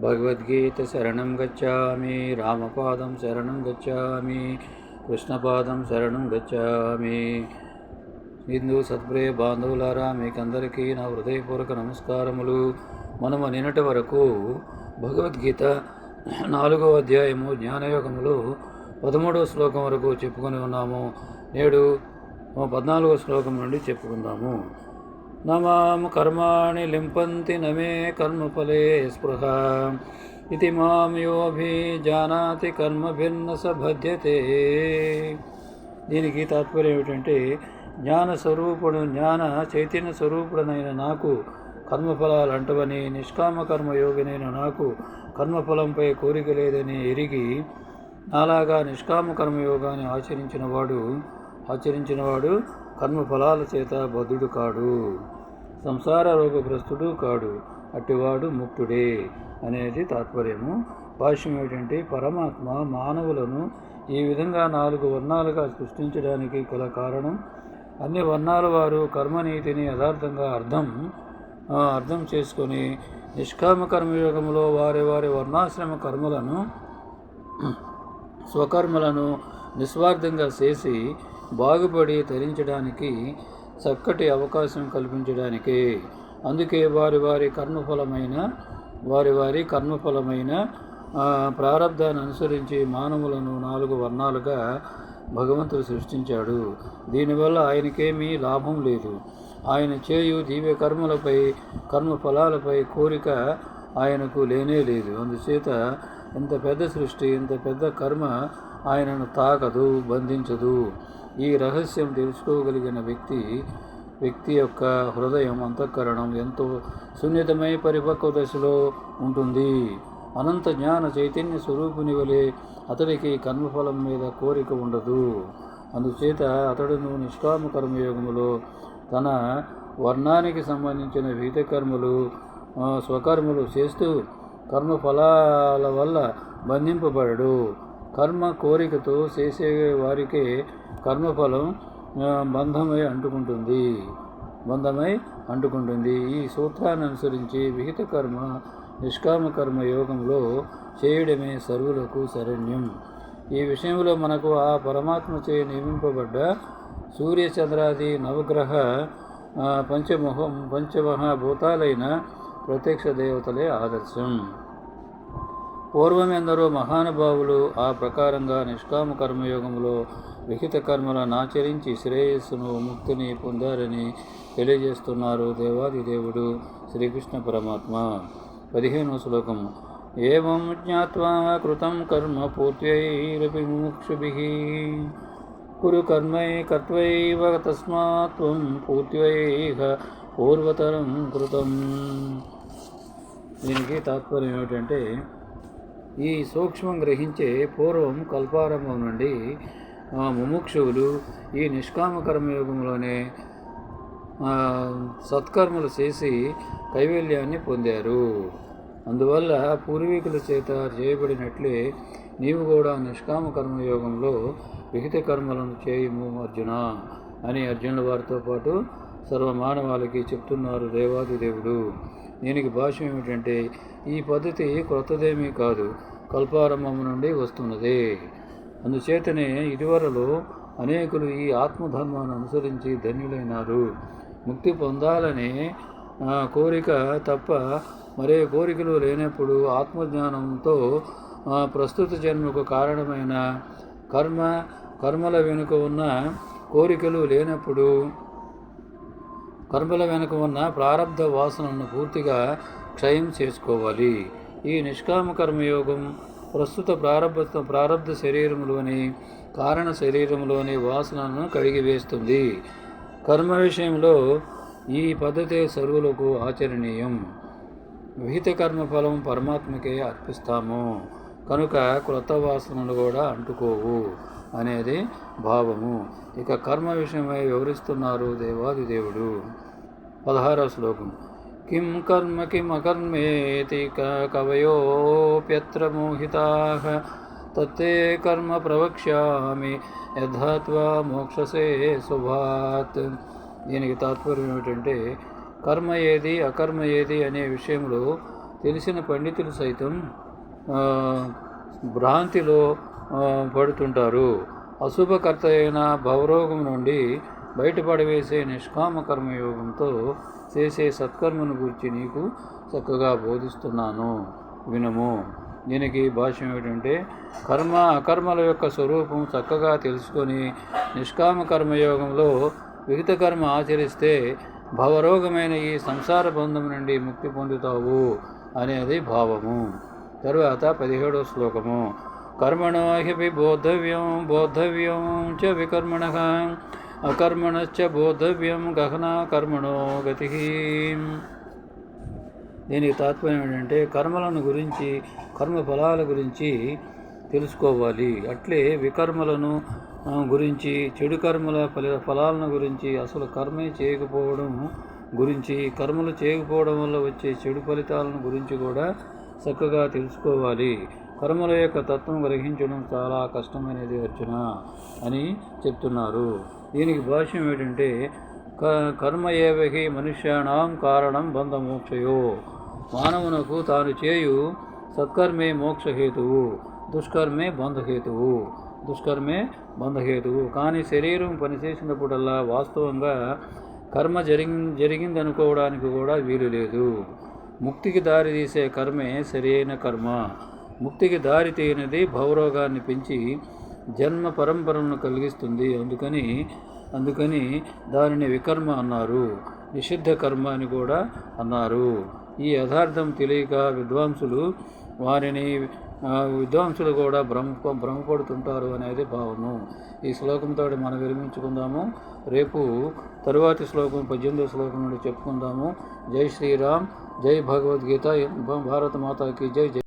భగవద్గీత శరణం గచ్చామి, రామపాదం శరణం గచ్చామి, కృష్ణపాదం శరణం గచ్చామి. హిందూ సత్ప్రియ బాంధవులారా, మీకందరికీ నా హృదయపూర్వక నమస్కారములు. మనము నిన్నటి వరకు భగవద్గీత 4వ అధ్యాయము జ్ఞానయోగములో 13వ శ్లోకం వరకు చెప్పుకొని ఉన్నాము. నేడు 14వ శ్లోకం నుండి చెప్పుకుందాము. నమాం కర్మాణి లింపంతి నమే కర్మఫలే స్పృహ ఇది మాం యోభిజానాతి కర్మభిన్న స బధ్యతే. దీనికి తాత్పర్యం ఏమిటంటే, జ్ఞాన చైతన్య స్వరూపుడనైన నాకు కర్మఫలాలు అంటవని, నిష్కామ కర్మయోగినైన నాకు కర్మఫలంపై కోరిక లేదని ఎరిగి నాలాగా నిష్కామ కర్మయోగాన్ని ఆచరించినవాడు కర్మఫలాల చేత బద్ధుడు కాడు, సంసార రోగగ్రస్తుడు కాడు, అట్టివాడు ముక్తుడే అనేది తాత్పర్యము. భాష్యం ఏమిటంటే, పరమాత్మ మానవులను ఈ విధంగా 4 వర్ణాలుగా సృష్టించడానికి గల కారణం, అన్ని వర్ణాల వారు కర్మనీతిని యథార్థంగా అర్థం చేసుకొని నిష్కామ కర్మయోగంలో వారి వర్ణాశ్రమ కర్మలను స్వకర్మలను నిస్వార్థంగా చేసి బాగుపడి తరించడానికి చక్కటి అవకాశం కల్పించడానికి. అందుకే వారి కర్మఫలమైన ప్రారబ్ధాన్ని అనుసరించి మానవులను 4 వర్ణాలుగా భగవంతుడు సృష్టించాడు. దీనివల్ల ఆయనకేమీ లాభం లేదు. ఆయన చేయు దివ్య కర్మఫలాలపై కోరిక ఆయనకు లేనే లేదు. అందుచేత ఇంత పెద్ద సృష్టి, ఇంత పెద్ద కర్మ ఆయనను తాకదు, బంధించదు. ఈ రహస్యం తెలుసుకోగలిగిన వ్యక్తి యొక్క హృదయం, అంతఃకరణం ఎంతో సున్నితమై పరిపక్వ దశలో ఉంటుంది. అనంత జ్ఞాన చైతన్య స్వరూపుని వలె అతడికి కర్మఫలం మీద కోరిక ఉండదు. అందుచేత అతడును నిష్కామ కర్మయోగములో తన వర్ణానికి సంబంధించిన విహిత స్వకర్మలు చేస్తూ కర్మఫలాల వల్ల బంధింపబడడు. కర్మ కోరికతో చేసే వారికే కర్మఫలం బంధమై అంటుకుంటుంది. ఈ సూత్రాన్ని అనుసరించి విహిత కర్మ నిష్కామ కర్మ యోగంలో చేయడమే సర్వులకు శరణ్యం. ఈ విషయంలో మనకు ఆ పరమాత్మచే నియమింపబడ్డ సూర్యచంద్రాది నవగ్రహ పంచమహాభూతాలైన ప్రత్యక్ష దేవతలే ఆదర్శం. పూర్వం ఎందరో మహానుభావులు ఆ ప్రకారంగా నిష్కామ కర్మయోగంలో విహిత కర్మలను ఆచరించి శ్రేయస్సును, ముక్తిని పొందారని తెలియజేస్తున్నారు దేవాది దేవుడు శ్రీకృష్ణ పరమాత్మ. 15వ శ్లోకం. ఏవం జ్ఞాత్వా కృతం కర్మ పూర్త్యైరపి ముముక్షుభిః కురు కర్మైకత్వైవ తస్మాత్ త్వం పూర్త్యైః పూర్వతరం కృతం. దీనికి తాత్పర్యం ఏమిటంటే, ఈ సూక్ష్మం గ్రహించే పూర్వం కల్పారంభం నుండి ముముక్షువులు ఈ నిష్కామ కర్మయోగంలోనే సత్కర్మలు చేసి కైవల్యాన్ని పొందారు. అందువల్ల పూర్వీకుల చేత చేయబడినట్లే నీవు కూడా నిష్కామ కర్మయోగంలో విహిత కర్మలను చేయుము అర్జున అని అర్జునుల వారితో పాటు సర్వమానవాళికి చెప్తున్నారు దేవాది దేవుడు. దీనికి భాష్యం ఏమిటంటే, ఈ పద్ధతి క్రొత్తదేమీ కాదు, కల్పారంభం నుండి వస్తున్నదే. అందుచేతనే ఇదివరలో అనేకులు ఈ ఆత్మధర్మాన్ని అనుసరించి ధన్యులైనారు. ముక్తి పొందాలనే కోరిక తప్ప మరే కోరికలు లేనప్పుడు, ఆత్మజ్ఞానంతో ప్రస్తుత జన్మకు కారణమైన కర్మల వెనుక ఉన్న కోరికలు లేనప్పుడు, కర్మల వెనుక ఉన్న ప్రారబ్ధ వాసనను పూర్తిగా క్షయం చేసుకోవాలి. ఈ నిష్కామ కర్మయోగం ప్రస్తుత ప్రారబ్ధ శరీరంలోని కారణ శరీరంలోని వాసనను కడిగివేస్తుంది. కర్మ విషయంలో ఈ పద్ధతే సర్వులకు ఆచరణీయం. విహిత కర్మఫలం పరమాత్మకే అర్పిస్తాము కనుక క్రొత్త వాసనలు కూడా అంటుకోవు అనేది భావము. ఇక కర్మ విషయమై వివరిస్తున్నారు దేవాది దేవుడు. 16వ శ్లోకం. కిం కర్మ కిం అకర్మేతి కవయోప్యత్ర మోహితాః తత్తే కర్మ ప్రవక్ష్యామి యథాత్వా మోక్షసే శుభాత్. దీనికి తాత్పర్యం ఏమిటంటే, కర్మ ఏది అకర్మ ఏది అనే విషయంలో తెలిసిన పండితులు సైతం భ్రాంతిలో పడుతుంటారు. అశుభకర్త అయిన భవరోగం నుండి బయటపడవేసే నిష్కామ కర్మయోగంతో చేసే సత్కర్మను గురించి నీకు చక్కగా బోధిస్తున్నాను, వినుము. దీనికి భాష్యం ఏమిటంటే, కర్మ అకర్మల యొక్క స్వరూపం చక్కగా తెలుసుకొని నిష్కామ కర్మయోగంలో విహిత కర్మ ఆచరిస్తే భవరోగమైన ఈ సంసార బంధం నుండి ముక్తి పొందుతావు అనేది భావము. తరువాత 17వ శ్లోకము. కర్మణో హ్యపి బోద్ధవ్యం చ వికర్మణః అకర్మణశ్చ బోద్ధవ్యం గహనా కర్మణో గతి. దీనికి తాత్పర్యం ఏంటంటే, కర్మలను గురించి కర్మఫలాల గురించి తెలుసుకోవాలి. అట్లే వికర్మలను గురించి, చెడు కర్మల ఫలాలను గురించి, అసలు కర్మే చేయకపోవడం గురించి, కర్మలు చేయకపోవడం వల్ల వచ్చే చెడు ఫలితాలను గురించి కూడా చక్కగా తెలుసుకోవాలి. కర్మల యొక్క తత్వం గ్రహించడం చాలా కష్టమైనది అర్జున అని చెప్తున్నారు. దీనికి భాష్యం ఏంటంటే, కర్మ ఏవహి మనుష్యాణం కారణం బంధమోక్షయో. మానవునకు తాను చేయు సత్కర్మే మోక్షహేతువు, దుష్కర్మే బంధహేతువు. కానీ శరీరం పనిచేసినప్పుడల్లా వాస్తవంగా కర్మ జరిగిందనుకోవడానికి కూడా వీలు లేదు. ముక్తికి దారి తీసే కర్మే సరి అయిన కర్మ. ముక్తికి దారి తీయనిది భవరోగాన్ని పెంచి జన్మ పరంపరలను కలిగిస్తుంది. అందుకని దానిని వికర్మ అన్నారు, నిషిద్ధ కర్మ అని కూడా అన్నారు. ఈ యథార్థం తెలియక విద్వాంసులు కూడా భ్రమపడుతుంటారు అనేది భావము. ఈ శ్లోకంతో మనం విరమించుకుందాము. రేపు తరువాతి శ్లోకం 18వ శ్లోకం నుండి చెప్పుకుందాము. జై శ్రీరామ్, జై భగవద్గీత, భారత మాతాకి జై.